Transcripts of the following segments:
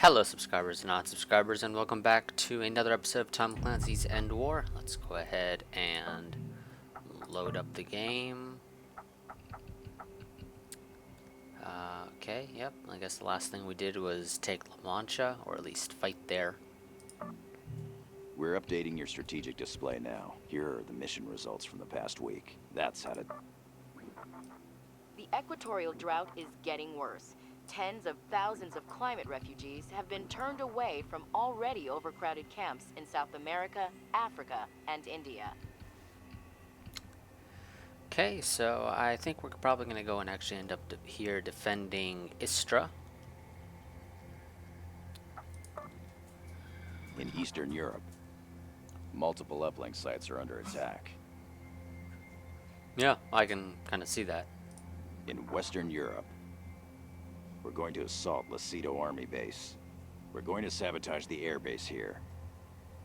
Hello subscribers and non-subscribers, and welcome back to another episode of Tom Clancy's EndWar. Let's go ahead and load up the game. Okay, yep, I guess the last thing we did was take La Mancha, or at least fight there. We're updating your strategic display now. Here are the mission results from the past week. That's how to... The equatorial drought is getting worse. Tens of thousands of climate refugees have been turned away from already overcrowded camps in South America, Africa, and India. Okay, so I think we're probably going to go and actually end up here defending Istra. In Eastern Europe, multiple uplink sites are under attack. Yeah, I can kind of see that. In Western Europe, we're going to assault Lacido Army Base. We're going to sabotage the air base here.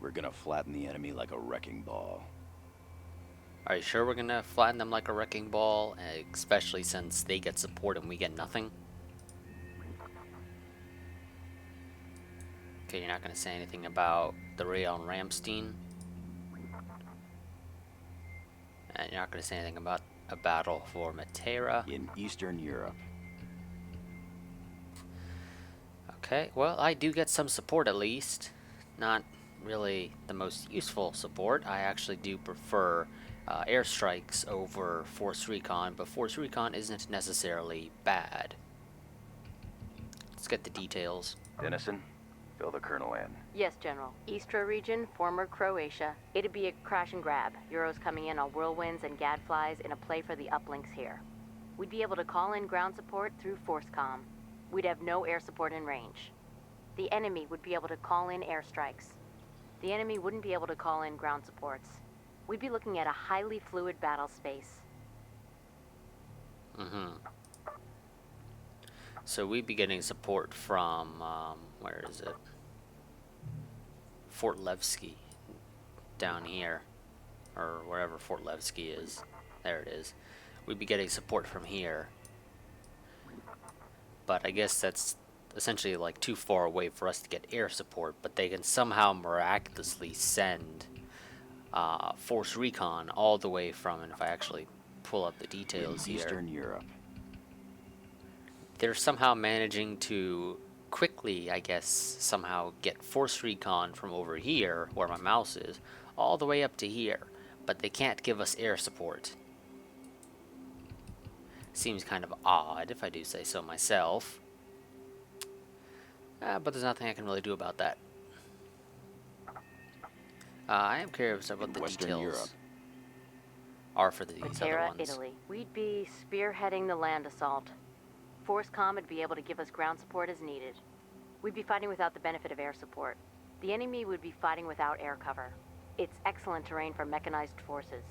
We're gonna flatten the enemy like a wrecking ball. Are you sure we're going to flatten them like a wrecking ball, especially since they get support and we get nothing? Okay, you're not going to say anything about the raid on Ramstein. And you're not going to say anything about a battle for Matera. In Eastern Europe. Okay, well, I do get some support at least. Not really the most useful support. I actually do prefer airstrikes over Force Recon, but Force Recon isn't necessarily bad. Let's get the details. Denison, fill the colonel in. Yes, General. Istra region, former Croatia. It'd be a crash and grab. Euros coming in on whirlwinds and gadflies in a play for the uplinks here. We'd be able to call in ground support through ForceCom. We'd have no air support in range. The enemy would be able to call in airstrikes. The enemy wouldn't be able to call in ground supports. We'd be looking at a highly fluid battle space. So we'd be getting support from, where is it? Fort Levski, down here, or wherever Fort Levski is. There it is. We'd be getting support from here. But I guess that's essentially like too far away for us to get air support, but they can somehow miraculously send Force Recon all the way from, and if I actually pull up the details here, Eastern Europe. they're somehow managing to quickly, I guess, somehow get Force Recon from over here, where my mouse is, all the way up to here, but they can't give us air support. Seems kind of odd, if I do say so myself. But there's nothing I can really do about that. I am curious about the Western details. Europe. Are for these other Matera, ones. Italy. We'd be spearheading the land assault. ForceCom would be able to give us ground support as needed. We'd be fighting without the benefit of air support. The enemy would be fighting without air cover. It's excellent terrain for mechanized forces.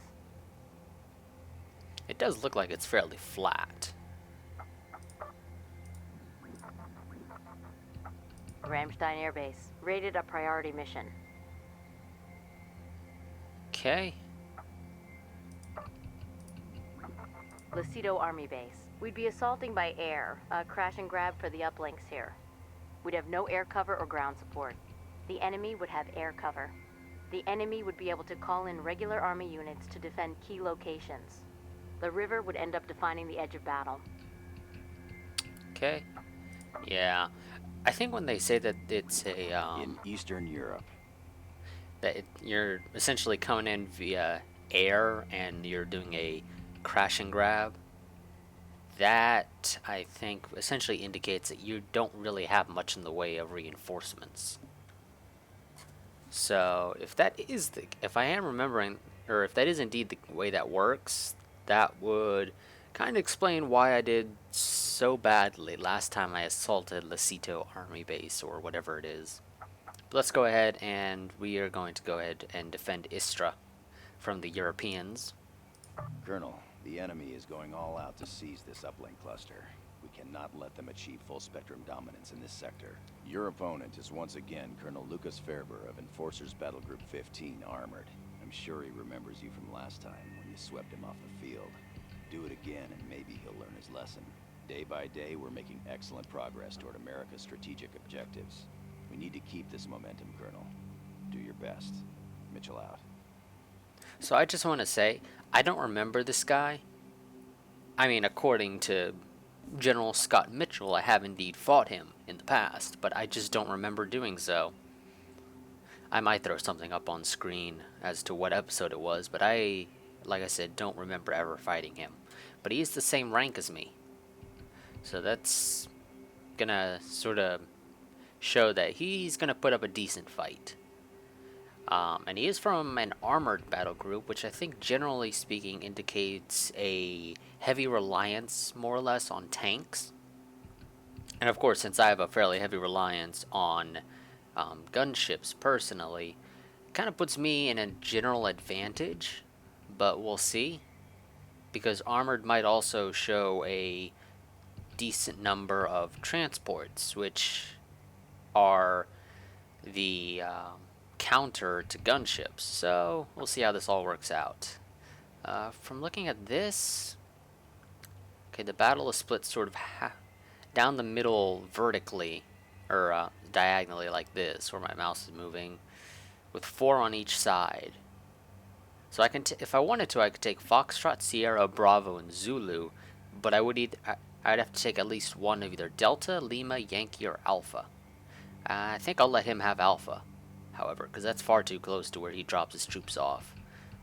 It does look like it's fairly flat. Ramstein Air Base, rated a priority mission. Okay. Lacido Army Base. We'd be assaulting by air, a crash and grab for the uplinks here. We'd have no air cover or ground support. The enemy would have air cover. The enemy would be able to call in regular army units to defend key locations. The river would end up defining the edge of battle. Okay. Yeah. I think when they say that it's a In Eastern Europe. you're essentially coming in via air and you're doing a crash and grab, that I think essentially indicates that you don't really have much in the way of reinforcements. So if that is if I am remembering, or if that is indeed the way that works, that would kind of explain why I did so badly last time I assaulted Lacido Army Base, or whatever it is. But let's go ahead, and we are going to go ahead and defend Istra from the Europeans. Colonel, the enemy is going all out to seize this uplink cluster. We cannot let them achieve full spectrum dominance in this sector. Your opponent is once again Colonel Lucas Ferber of Enforcers Battle Group 15, armored. I'm sure he remembers you from last time when you swept him off the field. Do it again and maybe he'll learn his lesson. Day by day, we're making excellent progress toward America's strategic objectives. We need to keep this momentum, Colonel. Do your best. Mitchell out. So I just want to say, I don't remember this guy. I mean, according to General Scott Mitchell, I have indeed fought him in the past, but I just don't remember doing so. I might throw something up on screen as to what episode it was, but I, like I said, don't remember ever fighting him. But he's the same rank as me. So that's gonna sort of show that he's gonna put up a decent fight. And he is from an armored battle group, which I think generally speaking indicates a heavy reliance, more or less, on tanks. And of course, since I have a fairly heavy reliance on gunships personally, kind of puts me in a general advantage, but we'll see. Because armored might also show a decent number of transports, which are the counter to gunships. So we'll see how this all works out. From looking at this, okay, the battle is split sort of down the middle vertically, or diagonally like this, where my mouse is moving, with 4 on each side. So I can, if I wanted to, I could take Foxtrot, Sierra, Bravo, and Zulu, but I'd have to take at least one of either Delta, Lima, Yankee, or Alpha. I think I'll let him have Alpha, however, because that's far too close to where he drops his troops off.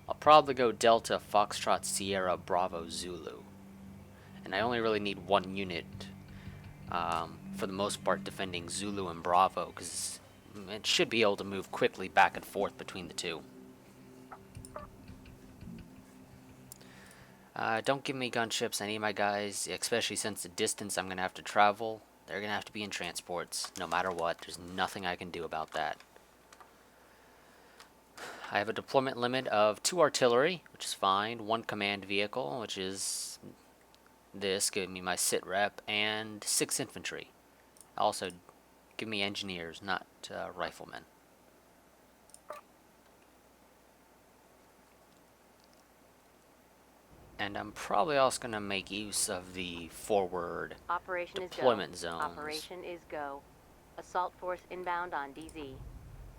I'll probably go Delta, Foxtrot, Sierra, Bravo, Zulu. And I only really need one unit, for the most part, defending Zulu and Bravo, because it should be able to move quickly back and forth between the two. Don't give me gunships. I need my guys, especially since the distance I'm going to have to travel. They're going to have to be in transports, no matter what. There's nothing I can do about that. I have a deployment limit of 2 artillery, which is fine, 1 command vehicle, which is this, giving me my sit rep, and 6 infantry. Also, give me engineers, not riflemen. And I'm probably also going to make use of the forward deployment zones. Operation is go. Assault force inbound on DZ.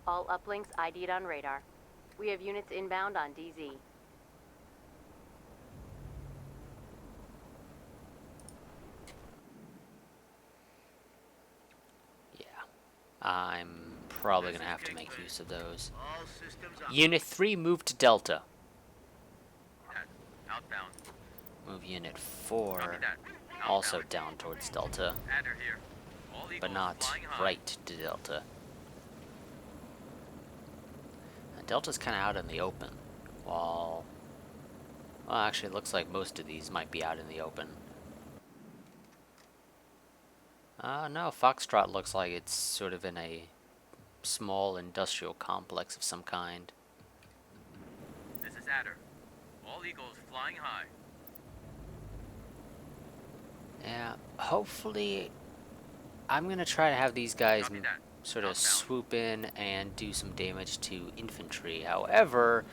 All uplinks ID'd on radar. We have units inbound on DZ. Yeah, I'm probably going to have to make use of those. Unit 3, move to Delta. Outbound. Move Unit 4 also down towards Delta, but not right to Delta. And Delta's kind of out in the open, well, actually it looks like most of these might be out in the open. No, Foxtrot looks like it's sort of in a small industrial complex of some kind. This is Adder. All Eagles flying high. Yeah, hopefully I'm going to try to have these guys sort of swoop in and do some damage to infantry. However,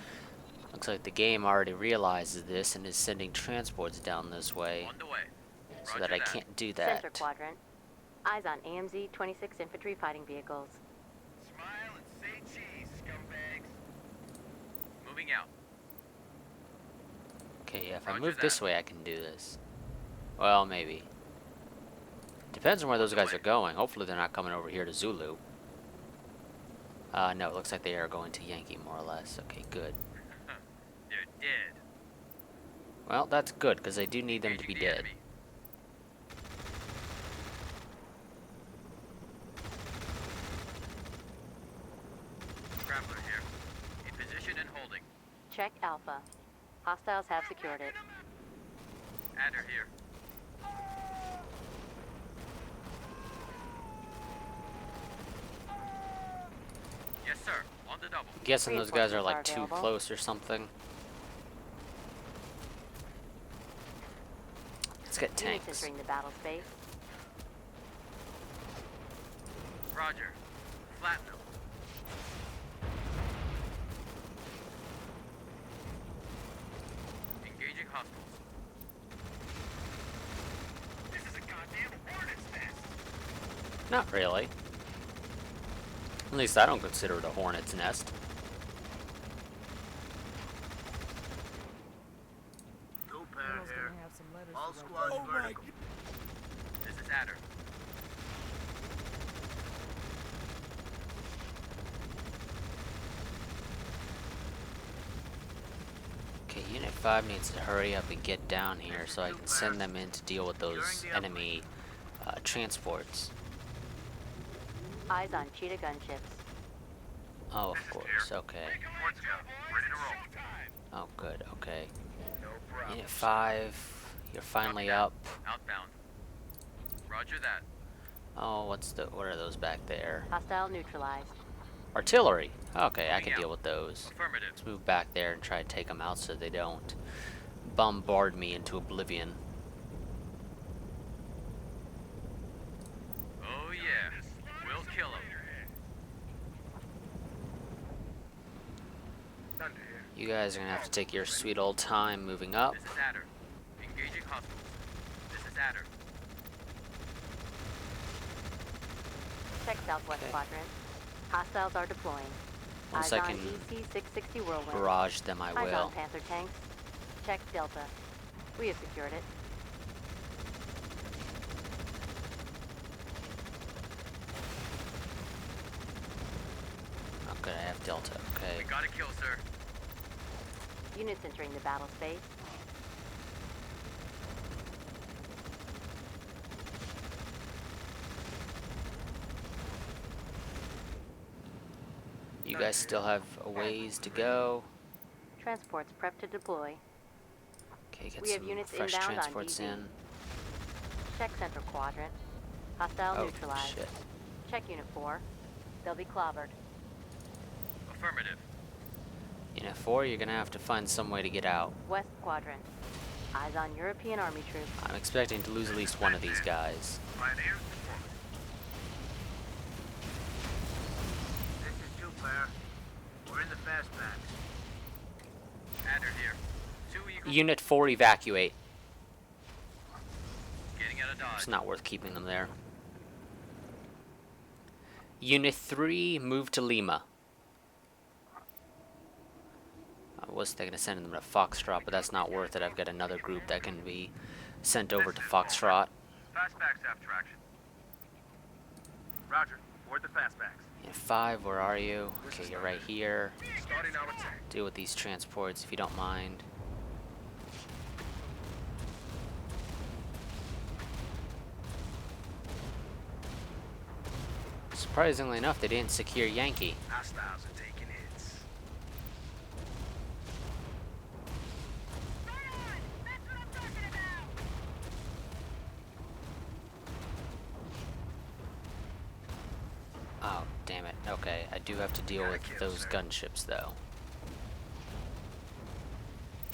looks like the game already realizes this and is sending transports down this way, so that I can't do that. Center quadrant. Eyes on AMZ 26 infantry fighting vehicles. Smile and say cheese, scumbags. Moving out. Okay, yeah, if I move this way, I can do this. Well, maybe. Depends on where those guys are going. Hopefully they're not coming over here to Zulu. No, it looks like they are going to Yankee, more or less. Okay, good. They're dead. Well, that's good, because I do need them to be dead. Traveler here. In position and holding. Check Alpha. Hostiles have secured it. Adder here. Yes, sir. On the double. Guessing those guys are like too close or something. Let's get Units tanks. entering the battle space. Roger. Flatten them. Engaging hostiles. This is a goddamn hornet's nest. Not really. At least I don't consider it a hornet's nest. Two pair here. All squads vertical. This is Adder. Okay, Unit 5 needs to hurry up and get down here so I can send them in to deal with those enemy transports. Eyes on Cheetah gunships. Oh, of course, okay. Ready to roll. Oh, good, okay. No problem. Unit 5, you're finally up. Outbound. Roger that. Oh, what are those back there? Hostile neutralized. Artillery! Okay, I can deal with those. Affirmative. Let's move back there and try to take them out so they don't bombard me into oblivion. Oh yeah. We'll kill him. You guys are gonna have to take your sweet old time moving up. This is Adder. Engaging hostiles. This is Adder. Check southwest Okay. quadrant. Hostiles are deploying. Once Eyes I on can EC-660 Whirlwind. barrage them, I Eyes on will. Panther tanks. Check Delta. We have secured it. Oh, good, I have Delta. We Okay. got a kill, sir. Units entering the battle space. You guys still have a ways to go. Transports prepped to deploy. Okay, get We have some units fresh inbound on transports DZ. in. Check central quadrant. Hostile Oh, neutralized. shit. Check Unit 4. They'll be clobbered. Affirmative. Unit 4, you're gonna have to find some way to get out. West quadrant. Eyes on European Army troops. I'm expecting to lose at least one of these guys. Pioneers. This is two pair. We're in the fastbacks. Adder here. 2 Eagles. Unit 4, evacuate. Getting out of dodge. It's not worth keeping them there. Unit 3, move to Lima. I was thinking of sending them to Foxtrot, but that's not worth it. I've got another group that can be sent over to Foxtrot. Fastbacks have traction. Roger. Board the fastbacks. Unit 5, where are you? Okay, you're right here. Starting our attack. Deal with these transports if you don't mind. Surprisingly enough, they didn't secure Yankee. Hostiles are taking hits. Oh, damn it. Okay, I do have to deal with those gunships, though.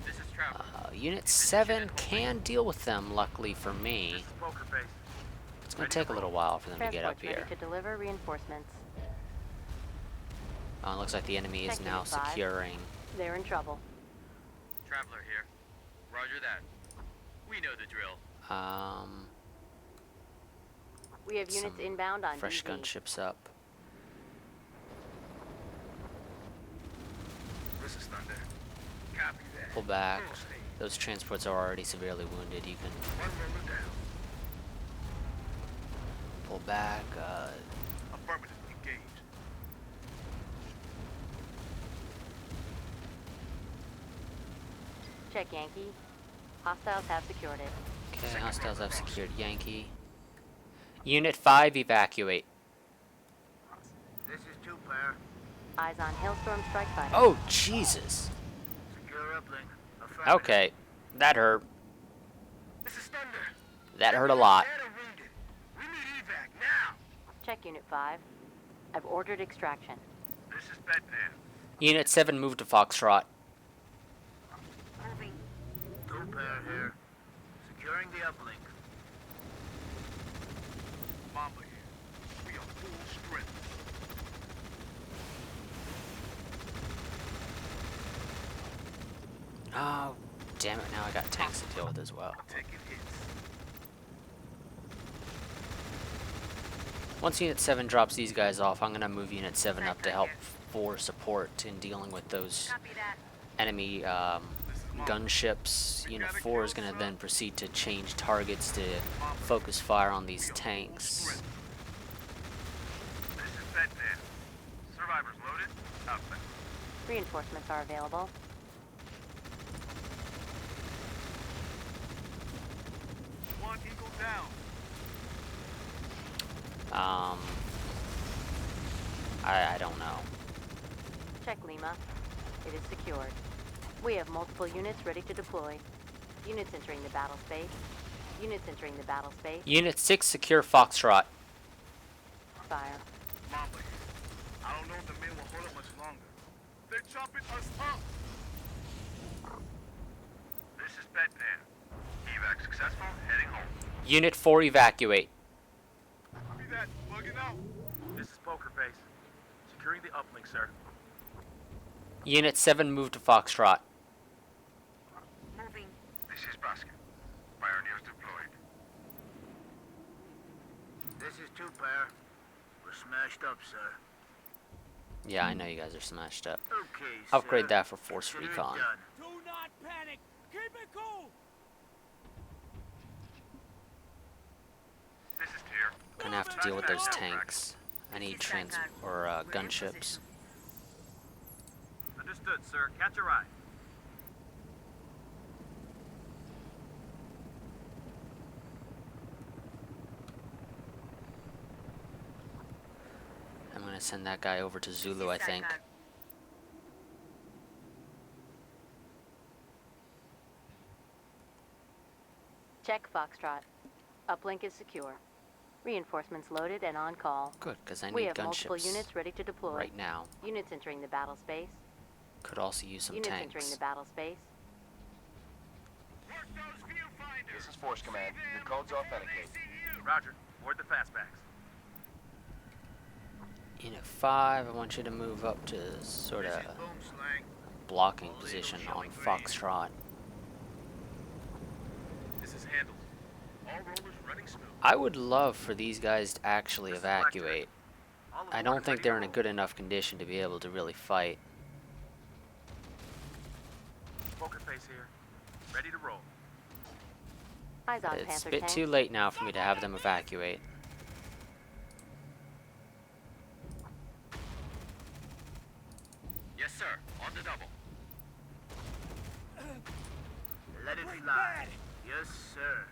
This is Traveler. Unit 7 can deal with them, luckily for me. Poker face. It's going to take a little while for them to get up Transports ready here. to deliver reinforcements. Oh, it looks like the enemy is Check now Unit 5. securing. They're in trouble. Traveler here. Roger that. We know the drill. We have units Some inbound on fresh DZ. gunships up. This is Thunder. Copy that. Pull back. Those transports are already severely wounded. You can One roller down. pull back. Affirmative. Engage. Check Yankee. Hostiles have secured it. Okay, hostiles have secured Yankee. Unit 5, evacuate. This is two pair. Eyes on Hailstorm strike fighter. Oh, Jesus. Secure uplink. Affirmative. Okay, that hurt. This is Thunder. That hurt a lot. Data wounded. We need evac now. Check Unit 5. I've ordered extraction. This is Bedpan. Unit 7, move to Foxtrot. Moving. Two pair here. Securing the uplink. Mamba here. We are full strength. Oh, damn it, now I got tanks to deal with as well. Taking hits. Once Unit 7 drops these guys off, I'm going to move Unit 7 up to help for support in dealing with those enemy gunships. Unit 4 is going to then proceed to change targets to focus fire on these tanks. This is Bedpan. Survivors loaded. Outlet. Reinforcements are available. One Eagle down. I don't know. Check Lima. It is secured. We have multiple units ready to deploy. Units entering the battle space. Units entering the battle space. Unit 6, secure Foxtrot. Fire. Mobley. I don't know if the men will hold up much longer. They're chopping us up. This is Bedpan. Evac successful. Heading home. Unit 4, evacuate. Copy that. Bugging out. This is Poker Face. Securing the uplink, sir. Unit 7, move to Foxtrot. Moving. This is Basket. Pioneers deployed. This is 2 pair. We're smashed up, sir. Yeah, I know you guys are smashed up. Okay, Upgrade sir. that for Force Consider it Recon. done. Do not panic. Keep it cool. This is Tier. Gonna have to deal with those tanks. I need gunships. Understood, sir. Catch a ride. I'm gonna send that guy over to Zulu, I think. Check Foxtrot. Uplink is secure. Reinforcements loaded and on call. Good, because I We need have multiple gunships units ready to deploy. right now. Units entering the battle space. Could also use some Units entering tanks. the battle space. Work those viewfinders. This is Force Command. Your code's authenticate. Roger. Board the fastbacks. Unit 5, I want you to move up to sort of Boom slang. blocking position on Foxtrot. This is handled. All rollers running smooth. I would love for these guys to actually evacuate. All I aboard don't and think ready they're to in a roll. good enough condition to be able to really fight. Poker Face here. Ready to roll. Eyes on It's a Panther bit tank. too late now for me to have them evacuate. Yes, sir. On the double. Let it fly. Yes, sir.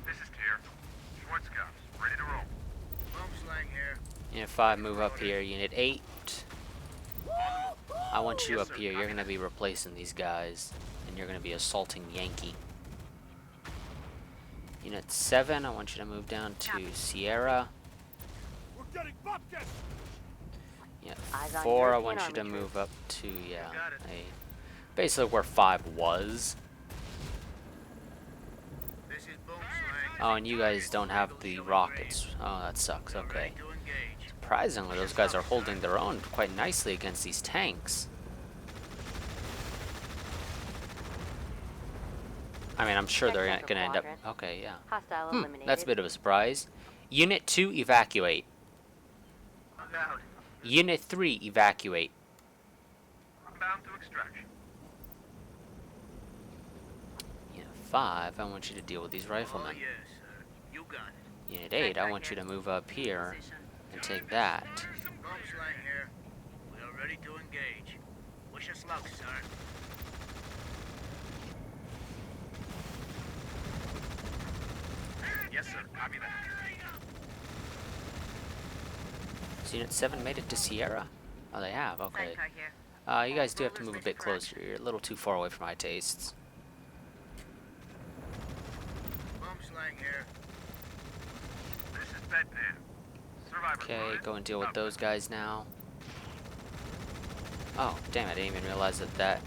This is Tier. Schwarzkopf. Ready to roll. Boom slang here. Unit 5, move up here. Unit 8, I want you Yes, up sir. here. You're going to be replacing these guys, and you're going to be assaulting Yankee. Unit 7, I want you to move down to Sierra. We're getting bupkis. Unit Eyes on 4, I European want you Army to troops. move up to, yeah, got it. basically where 5 was. This is boom slang. Oh, and you guys don't have the rockets. Oh, that sucks. We're Okay. ready to engage. Surprisingly, those guys are holding their own quite nicely against these tanks. I mean, I'm sure Check they're central gonna end up... quadrant. Okay, yeah. Hostile eliminated. That's a bit of a surprise. Unit 2, evacuate. I'm down. Unit 3, evacuate. I'm bound to extraction. Unit 5, I want you to deal with these Oh, riflemen. yes, sir. You got it. Unit 8, I want you to move up here and take that. Boom slang here. We are ready to engage. Wish us luck, sir. Yes, sir. Copy that. So Unit 7 made it to Sierra? Oh, they have, okay. You guys do have to move a bit closer. You're a little too far away for my tastes. Boom slang here. This is Bedpan. Survivors Okay, loaded. go and deal with those guys now. Oh, damn, I didn't even realize that that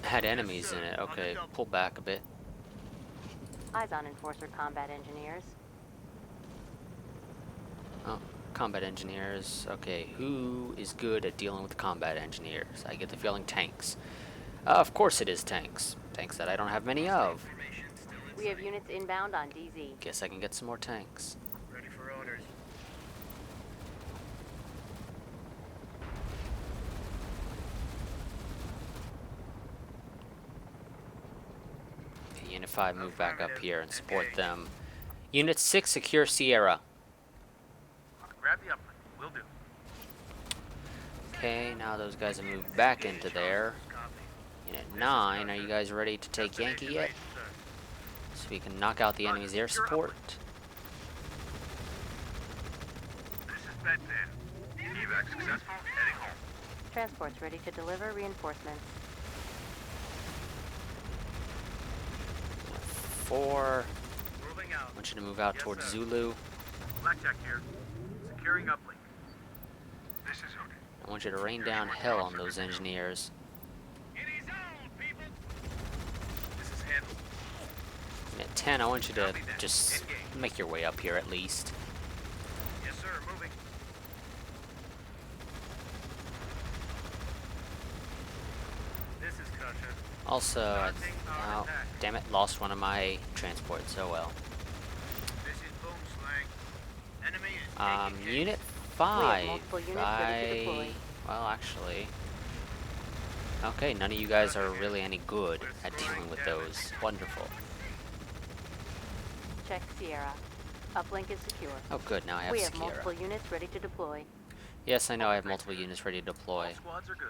had enemies in it. Okay, pull back a bit. Eyes on Enforcer combat engineers. Oh, combat engineers. Okay, who is good at dealing with combat engineers? I get the feeling tanks. Of course it is tanks. Tanks that I don't have many of. We have units inbound on DZ. Guess I can get some more tanks. Ready for orders. 5 move back up here and support them. Unit 6, secure Sierra. Grab the uplink. Will do. Okay, now those guys have moved back into there. Unit 9, are you guys ready to take Yankee yet? So we can knock out the enemy's air support. This is Bed Dan. Evac successful. Heading home. Transport's ready to deliver reinforcements. 4, Moving out. I want you to move out Yes, towards sir. Zulu. Blackjack here. Securing uplink. This is okay. I want you to rain down hell on those engineers. This is handled. Unit 10, I want you to just make your way up here at least. Yes, sir. Moving. This is Crusher. Also, oh, damn it, lost one of my transports. Oh well. This is Boom Slang. Enemy is taking Unit We 5. have multiple units ready to deploy. Well, actually. Okay, none of you guys are really any good at dealing with those. Wonderful. Check Sierra. Uplink is secure. Oh, good. Now I have We have Sierra. multiple units ready to deploy. Yes, I know I have multiple units ready to deploy. All squads are good.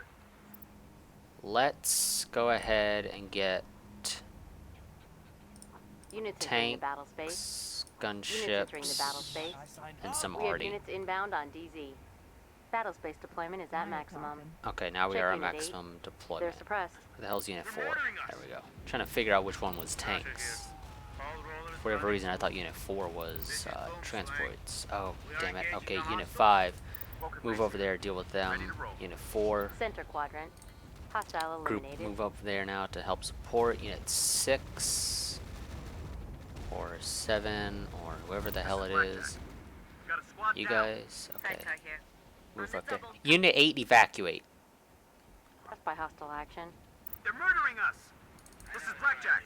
Let's go ahead and get Units entering the battle space. tanks, Units entering the gunships, battle space. and some We have arty. units inbound on DZ. Battle space deployment is at maximum. Okay, now we Check are at Unit 8. maximum They're deployment. suppressed. Where the hell's Unit 4? There we go. Trying to figure out which one was tanks. For whatever reason, I thought Unit 4 was transports. Oh, damn it. Okay, Unit 5. Move over there, deal with them. Unit 4. Center quadrant. Hostile Group eliminated. move up there now to help support. Unit 6. Or 7. Or whoever the hell it is. Got a squad You down. guys. Okay. Move up there. Unit 8, evacuate. Pressed by hostile action. They're murdering us. This is Blackjack.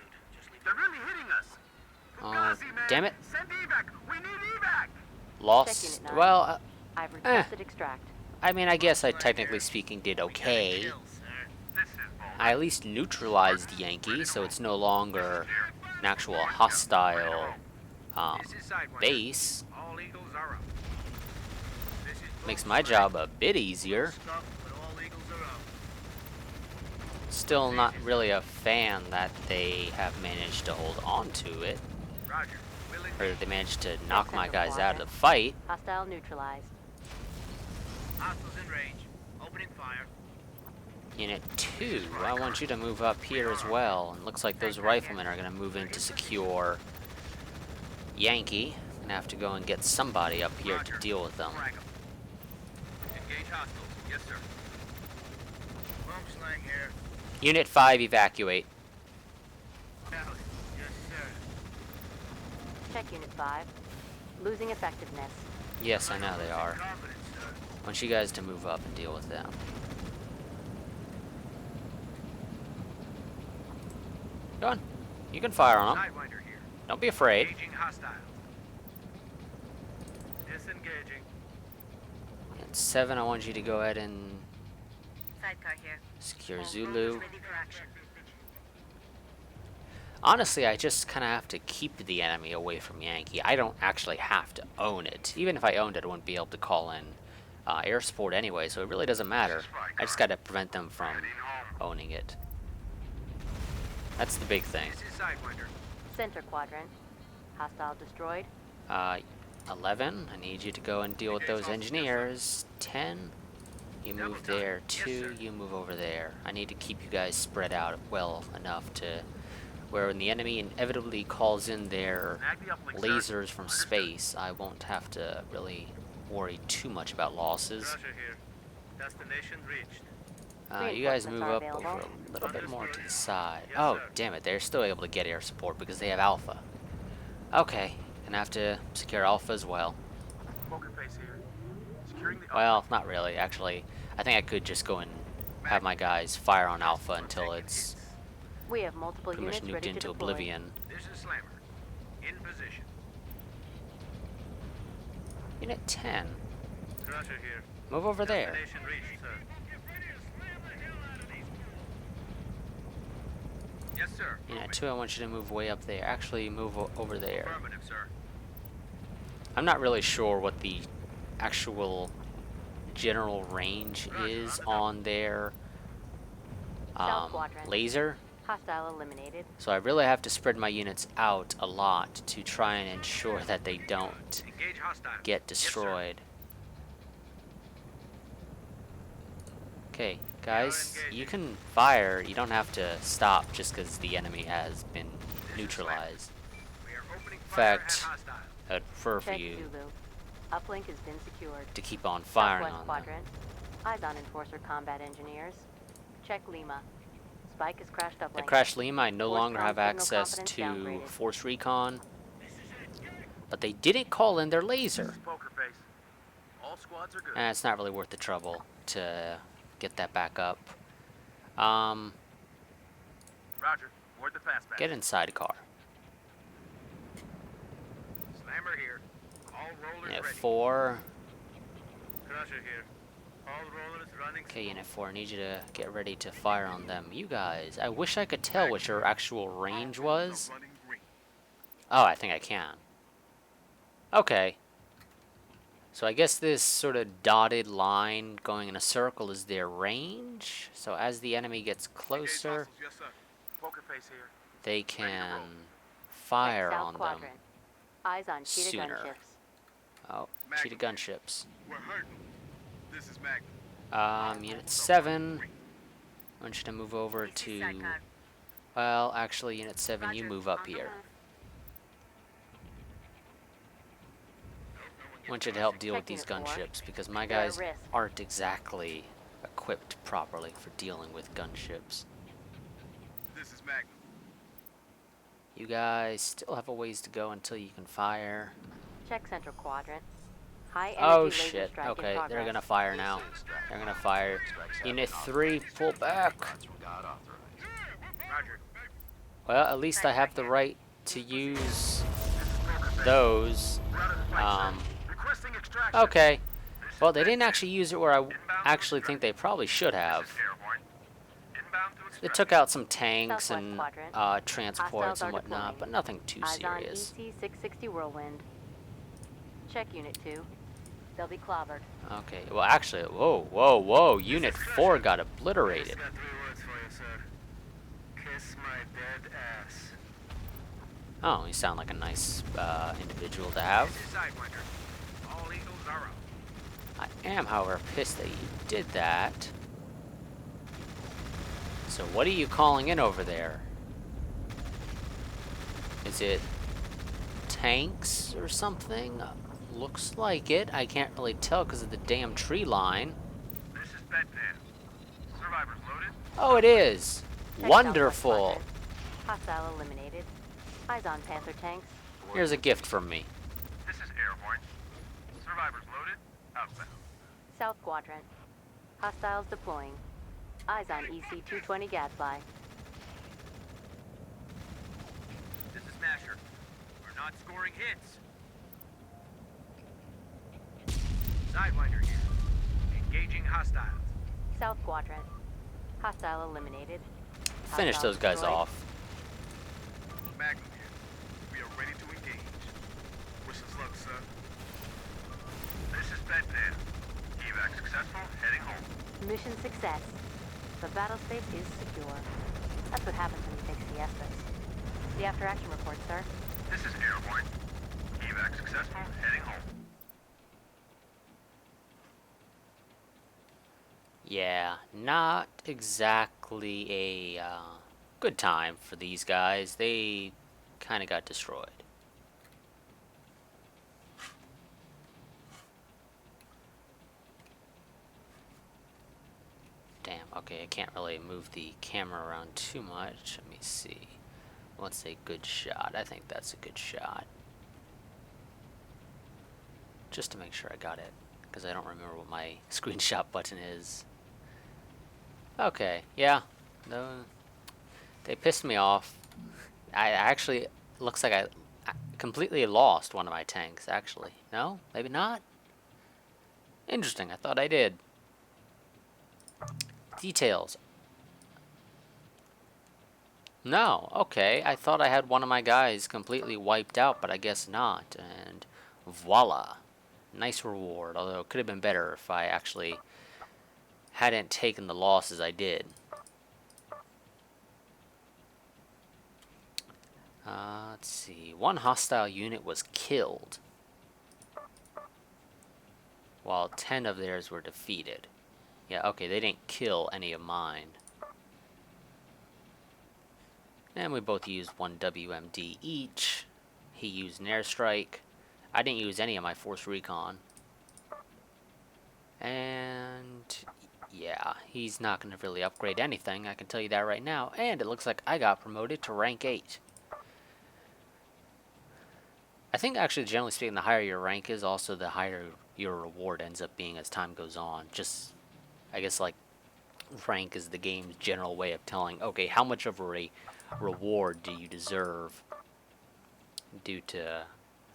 They're really hitting us. Oh, Fugazi, man. damn it. Send evac. We need evac. Lost. Unit 9. Well, I've requested extract. I mean, I guess I technically speaking did okay. This is Bull. I at least neutralized Yankee, so it's no longer an actual hostile This is Sidewinder. base. All eagles are up. This is Bull Makes my job a bit easier. Stuff, but all eagles are up. Still not really a fan that they have managed to hold on to it, Roger. Willing. or that they managed to knock my guys out of the fight. Hostile neutralized. Hostiles in range. Opening fire. Unit 2, I want you to move up here as well. And looks like those riflemen are going to move in to secure Yankee. Gonna have to go and get somebody up here to deal with them. Frag 'em. Engage hostiles. Yes, sir. Boom Slang here. Unit 5, evacuate. Yes, sir. Check Unit 5. Losing effectiveness. Yes, I know they are. Confidence, sir. I want you guys to move up and deal with them. Go on. You can fire on them. Sidewinder here. Don't be afraid. Engaging hostiles. Disengaging. And 7, I want you to go ahead and Sidecar here. secure Zulu. Ready for action. Honestly, I just kind of have to keep the enemy away from Yankee. I don't actually have to own it. Even if I owned it, I wouldn't be able to call in air support anyway, so it really doesn't matter. I just got to prevent them from owning it. That's the big thing. This is Sidewinder. Center quadrant. Hostile destroyed. 11, I need you to go and deal with those engineers. 10, you move there. 2, you move over there. I need to keep you guys spread out well enough to where when the enemy inevitably calls in their Snag the uplink, sir. lasers from space, I won't have to really worry too much about losses. Roger here. Destination reached. You guys Reinforcements move are up available. over a little bit more to the side. Yes, Oh, sir. damn it, they're still able to get air support because they have Alpha. Okay, gonna have to secure Alpha as well. Poker face here. Securing the Well, not really, actually. I think I could just go and have my guys fire on Alpha until it's We have multiple pretty much units nuked ready to into deploy. oblivion. This is Slammer. In position. Unit 10, Crusher here. move over there. Destination reached, sir. Yes, sir. Unit 2, I want you to move way up there. Actually, move over there. Affirmative, sir. I'm not really sure what the actual general range is on their South quadrant. laser. Hostile eliminated. So I really have to spread my units out a lot to try and ensure that they don't Engage hostile. get Yes, sir. destroyed. Okay, guys, you can fire. You don't have to stop just because the enemy has been neutralized. We are opening In fire fact, at hostile. I'd prefer for Check you Zulu. Uplink has been secured. to keep on firing Southwest on them. quadrant. Eyes on Enforcer combat engineers. Check Lima. Spike has crashed uplink. At Crash Lima, I no Force longer have signal access confidence to downgraded. Force Recon, but they didn't call in their laser. Poker face. All squads are good. And it's not really worth the trouble to get that back up. Roger. Board the fastback. Get inside a car. Slammer here. All rollers Unit ready. 4. Crusher here. All rollers running. Okay, Unit 4, I need you to get ready to fire on them. You guys, I wish I could tell what your actual range was. Running green. Oh, I think I can. Okay. So I guess this sort of dotted line going in a circle is their range. So as the enemy gets closer, Engage hostiles. Yes, sir. Poker face here. they to can roll. fire Check South on them quadrant. Eyes on Cheetah sooner. gunships. Oh, cheetah gunships. We're hurting. This is Magnum. Unit 7, I want you to move over to... Well, actually, Unit 7, you move up here. I want you to help deal with these Check Unit 4. gunships, because my They're at guys risk. aren't exactly equipped properly for dealing with gunships. This is Magnum. You guys still have a ways to go until you can fire. Check central quadrant. High energy Oh laser shit, strike in okay, they're progress. gonna fire now. They're gonna fire. Unit 3, pull back. Roger. Well, at least I have the right to use those. Requesting extraction. Okay. Well, they didn't actually use it where I actually think they probably should have. Airborne. Inbound to They extraction. took out some tanks Southwest and quadrant. transports Hostiles are and whatnot, deploying. but nothing too Eyes on serious. EC-660 Whirlwind. Check Unit 2. They'll be clobbered. Okay, well actually, whoa, Unit 4 got obliterated. Got 3 words for you, sir. Kiss my dead ass. Oh, you sound like a nice individual to have. This is Sidewinder. All eagles are up. I am, however, pissed that you did that. So what are you calling in over there? Is it tanks or something? Looks like it. I can't really tell because of the damn tree line. This is Bedpan. Survivors loaded. Oh, Oh, it is. Check Wonderful. Southwest quadrant. Hostile eliminated. Eyes on Panther tanks. Here's a gift from me. This is Airborne. Survivors loaded. Outbound. South quadrant. Hostiles deploying. Eyes on EC-220 Gadfly. This is Nasher. We're not scoring hits. Sidewinder here. Engaging hostiles. South quadrant. Hostile eliminated. Finish Hostile those guys destroyed. off. Magnum here. We are ready to engage. Wish us luck, sir. This is Bedpan. Evac successful. Heading home. Mission success. The battle space is secure. That's what happens when you take siestas. The after-action report, sir. This is Airborne. Evac successful. Heading home. Yeah, not exactly a good time for these guys. They kind of got destroyed. Damn, okay, I can't really move the camera around too much. Let me see. What's a good shot? I think that's a good shot. Just to make sure I got it, because I don't remember what my screenshot button is. Okay, yeah. No, they pissed me off. I actually, looks like I completely lost one of my tanks, actually. No? Maybe not? Interesting, I thought I did. Details. No, okay. I thought I had one of my guys completely wiped out, but I guess not. And voila. Nice reward, although it could have been better if I actually hadn't taken the losses I did. Let's see. One hostile unit was killed, while 10 of theirs were defeated. Yeah, okay, they didn't kill any of mine. And we both used 1 WMD each. He used an airstrike. I didn't use any of my force recon. And yeah, he's not going to really upgrade anything, I can tell you that right now. And it looks like I got promoted to rank 8. I think actually, generally speaking, the higher your rank is, also the higher your reward ends up being as time goes on. Just, I guess, like, rank is the game's general way of telling, okay, how much of a reward do you deserve due to,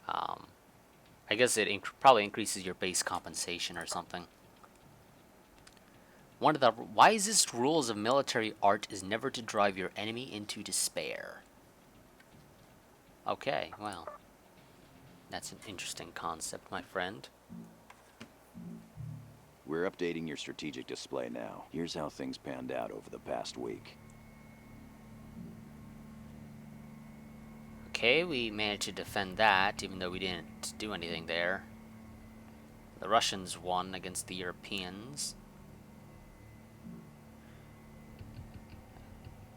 I guess it probably increases your base compensation or something. One of the wisest rules of military art is never to drive your enemy into despair. Okay, well, that's an interesting concept, my friend. We're updating your strategic display now. Here's how things panned out over the past week. Okay, we managed to defend that, even though we didn't do anything there. The Russians won against the Europeans.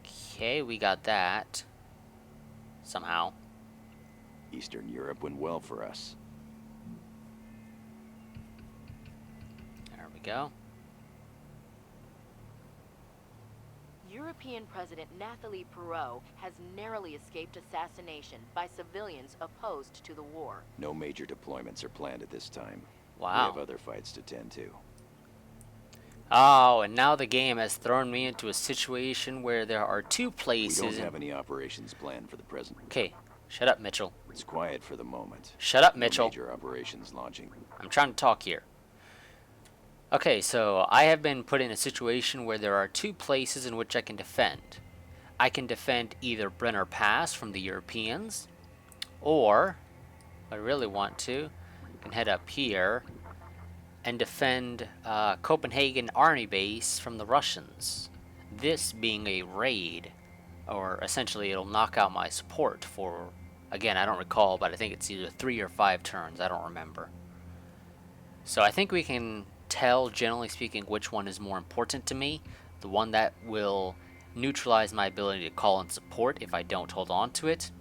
Okay, we got that. Somehow. Eastern Europe went well for us. There we go. European President Nathalie Perrault has narrowly escaped assassination by civilians opposed to the war. No major deployments are planned at this time. Wow. We have other fights to tend to. Oh, and now the game has thrown me into a situation where there are 2 places. We don't have any operations planned for the present. Okay, shut up, Mitchell. It's quiet for the moment. Shut up, No Mitchell. major operations launching. I'm trying to talk here. Okay, so I have been put in a situation where there are 2 places in which I can defend. I can defend either Brenner Pass from the Europeans, or, if I really want to, I can head up here and defend Copenhagen Army Base from the Russians. This being a raid, or essentially it'll knock out my support for, again, I don't recall, but I think it's either 3 or 5 turns, I don't remember. So I think we can tell, generally speaking, which one is more important to me. The one that will neutralize my ability to call in support if I don't hold on to it,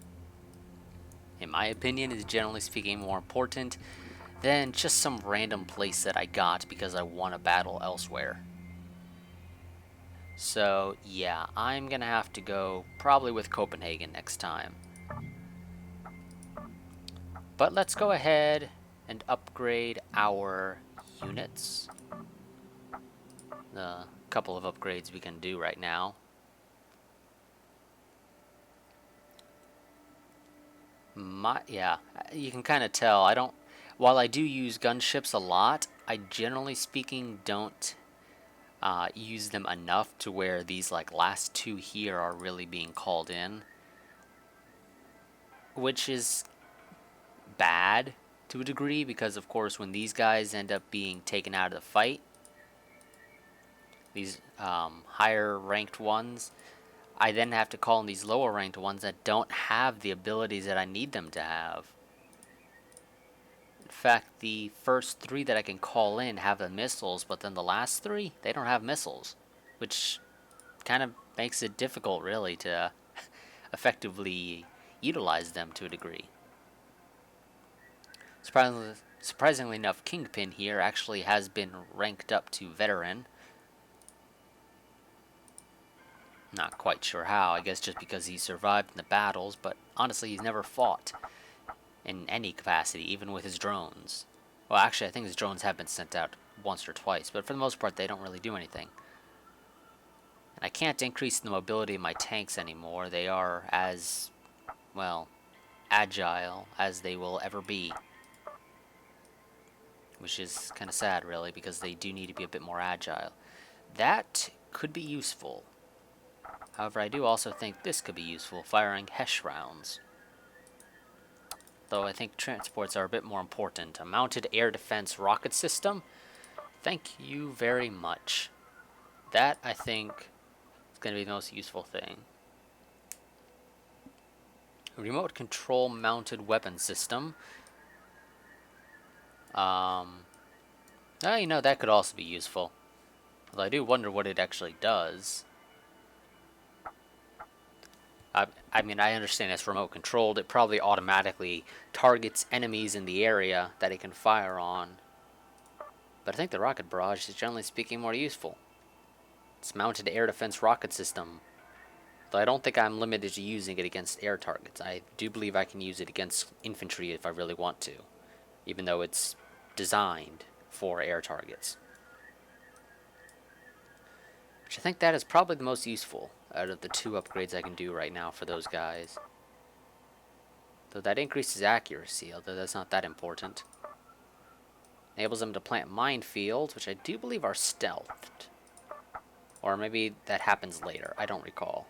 in my opinion, is generally speaking more important than just some random place that I got because I won a battle elsewhere. So yeah, I'm gonna have to go probably with Copenhagen next time. But let's go ahead and upgrade our units. The couple of upgrades we can do right now. Yeah, you can kind of tell. While I do use gunships a lot, I generally speaking don't use them enough to where these last 2 here are really being called in, which is bad to a degree, because of course when these guys end up being taken out of the fight, these higher ranked ones, I then have to call in these lower ranked ones that don't have the abilities that I need them to have. In fact, the first 3 that I can call in have the missiles, but then the last 3, they don't have missiles, which kind of makes it difficult really to effectively utilize them to a degree. Surprisingly enough, Kingpin here actually has been ranked up to veteran. Not quite sure how, I guess just because he survived in the battles, but honestly he's never fought in any capacity, even with his drones. Well, actually I think his drones have been sent out once or twice, but for the most part they don't really do anything. And I can't increase the mobility of my tanks anymore. They are as, well, agile as they will ever be. Which is kind of sad really, because they do need to be a bit more agile. That could be useful. However, I do also think this could be useful, firing Hesh rounds. Though I think transports are a bit more important. A mounted air defense rocket system? Thank you very much. That, I think, is going to be the most useful thing. A remote control mounted weapon system. You know, that could also be useful. Although I do wonder what it actually does. I mean, I understand it's remote controlled. It probably automatically targets enemies in the area that it can fire on. But I think the rocket barrage is, generally speaking, more useful. It's mounted air defense rocket system. Though I don't think I'm limited to using it against air targets. I do believe I can use it against infantry if I really want to, even though it's designed for air targets. Which I think that is probably the most useful out of the 2 upgrades I can do right now for those guys. Though that increases accuracy, although that's not that important. Enables them to plant minefields, which I do believe are stealthed. Or maybe that happens later, I don't recall.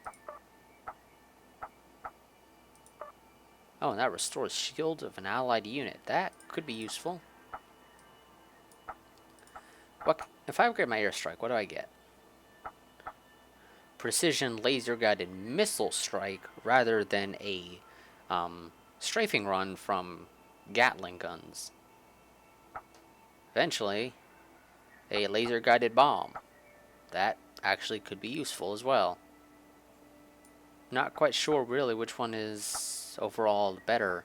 Oh, and that restores shield of an allied unit. That could be useful. If I upgrade my airstrike, what do I get? Precision laser-guided missile strike rather than a strafing run from Gatling guns. Eventually, a laser-guided bomb. That actually could be useful as well. Not quite sure really which one is overall better.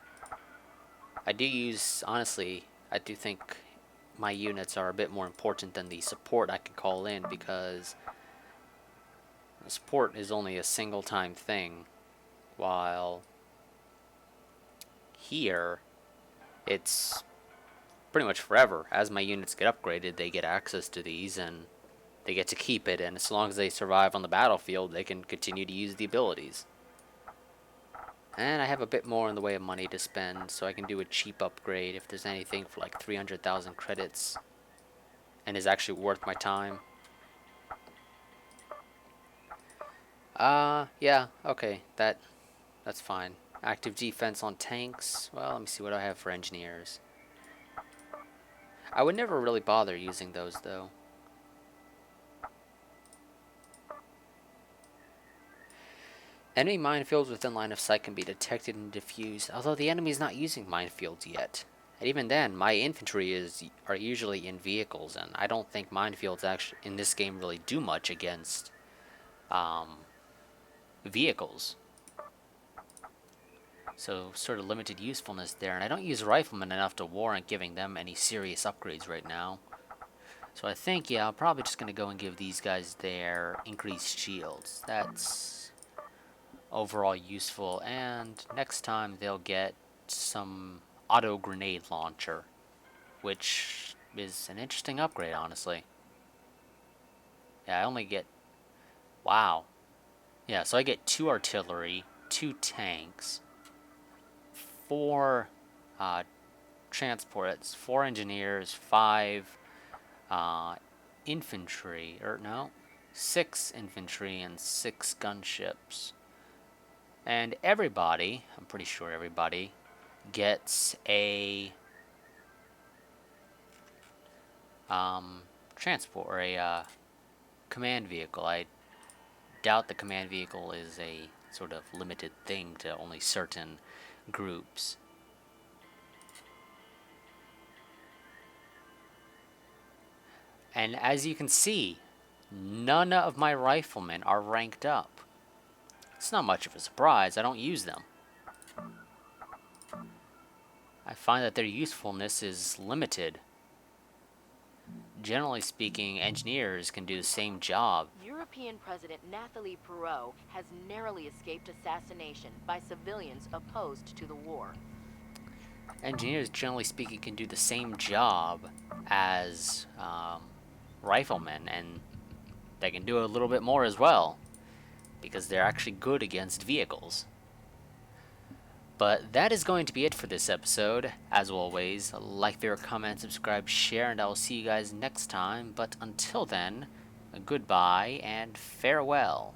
I do think my units are a bit more important than the support I can call in, because support is only a single time thing, while here it's pretty much forever. As my units get upgraded, they get access to these and they get to keep it, and as long as they survive on the battlefield, they can continue to use the abilities. And I have a bit more in the way of money to spend, so I can do a cheap upgrade if there's anything for like 300,000 credits and is actually worth my time. Yeah, okay, that's fine. Active defense on tanks. Well, let me see what I have for engineers. I would never really bother using those, though. Enemy minefields within line of sight can be detected and diffused, although the enemy is not using minefields yet. And even then, my infantry are usually in vehicles, and I don't think minefields actually in this game really do much against vehicles. So sort of limited usefulness there, and I don't use riflemen enough to warrant giving them any serious upgrades right now. So I think, yeah, I'm probably just going to go and give these guys their increased shields. That's overall useful, and next time they'll get some auto grenade launcher, which is an interesting upgrade, honestly. Yeah, I only get... Wow. Yeah, so I get 2 artillery, 2 tanks, 4 transports, 4 engineers, 5 infantry, or no, 6 infantry and 6 gunships. And everybody, I'm pretty sure everybody, gets a transport, or a command vehicle. I doubt the command vehicle is a sort of limited thing to only certain groups. And as you can see, none of my riflemen are ranked up. It's not much of a surprise, I don't use them. I find that their usefulness is limited. Generally speaking, engineers can do the same job. European President Nathalie Perot has narrowly escaped assassination by civilians opposed to the war. Engineers, generally speaking, can do the same job as riflemen, and they can do a little bit more as well, because they're actually good against vehicles. But that is going to be it for this episode. As always, like, favorite, comment, subscribe, share, and I will see you guys next time. But until then, goodbye and farewell.